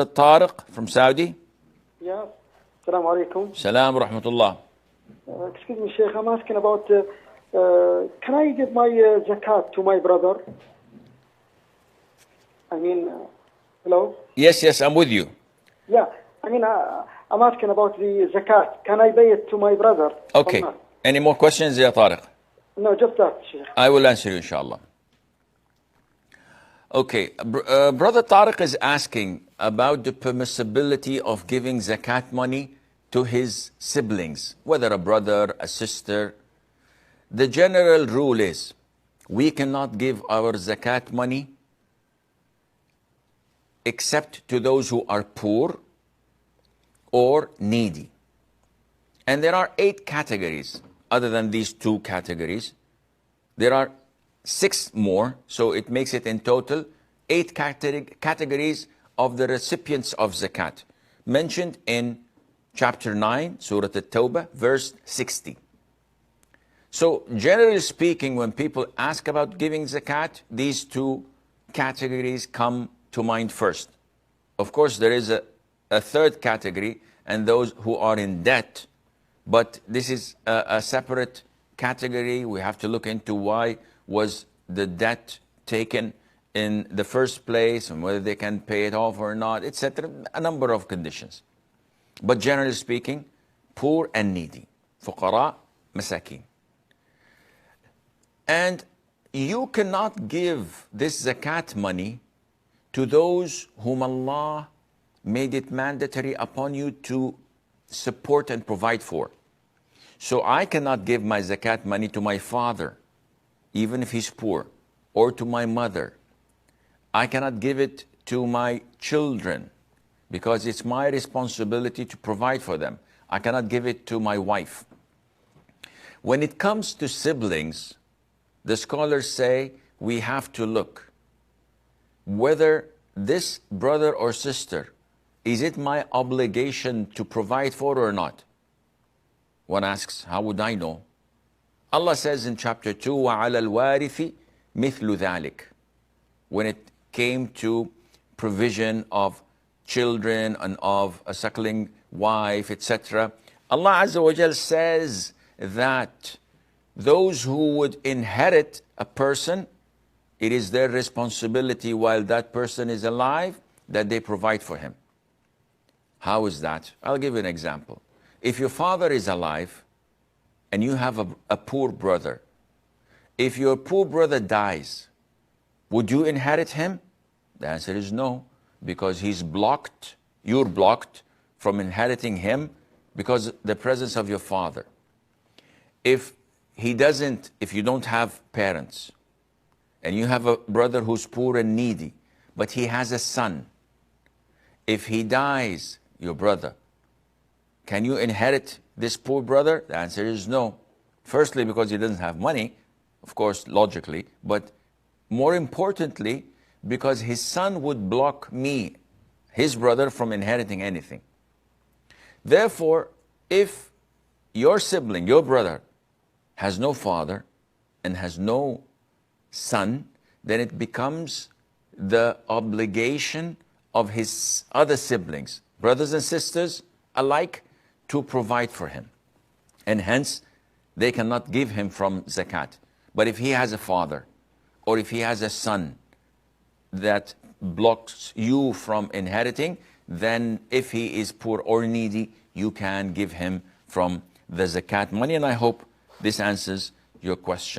Tariq from Saudi. Yeah. Assalamu alaikum. Salam wa rahmatullah. Excuse me, Sheikh. I'm asking about can I give my zakat to my brother? Hello? Yes, I'm with you. Yeah. I'm asking about the zakat. Can I pay it to my brother? Okay. Any more questions, Ya Tariq? No, just that, Sheikh. I will answer you, inshallah. Okay. Brother Tariq is asking about the permissibility of giving zakat money to his siblings, whether a brother, a sister. The general rule is we cannot give our zakat money except to those who are poor or needy. And there are 8 categories other than these 2 categories. There are 6 more, so it makes it in total 8 categories of the recipients of zakat, mentioned in chapter 9, Surah At-Tawbah, verse 60. So generally speaking, when people ask about giving zakat, these 2 categories come to mind first. Of course, there is a third category, and those who are in debt, but this is a separate category. We have to look into why was the debt taken in the first place and whether they can pay it off or not, etc. A number of conditions. But generally speaking, poor and needy, fuqara, masakin. And you cannot give this zakat money to those whom Allah made it mandatory upon you to support and provide for. So I cannot give my zakat money to my father, even if he's poor, or to my mother. I cannot give it to my children because it's my responsibility to provide for them. I cannot give it to my wife. When it comes to siblings, the scholars say we have to look whether this brother or sister, is it my obligation to provide for or not? One asks, how would I know? Allah says in chapter 2, وَعَلَى الْوَارِثِ مِثْلُ ذَلِكَ. When it came to provision of children and of a suckling wife, etc., Allah Azza wa Jal says that those who would inherit a person, it is their responsibility while that person is alive that they provide for him. How is that? I'll give you an example. If your father is alive and you have a poor brother, if your poor brother dies, would you inherit him? The answer is no, because he's blocked, you're blocked from inheriting him because of the presence of your father. If you don't have parents, and you have a brother who's poor and needy, but he has a son, if he dies, your brother, can you inherit this poor brother? The answer is no. Firstly, because he doesn't have money, of course, logically, but more importantly, because his son would block me, his brother, from inheriting anything. Therefore, if your sibling, your brother, has no father and has no son, then it becomes the obligation of his other siblings, brothers and sisters alike, to provide for him. And hence, they cannot give him from zakat. But if he has a father, or if he has a son that blocks you from inheriting, then if he is poor or needy, you can give him from the zakat money. And I hope this answers your question.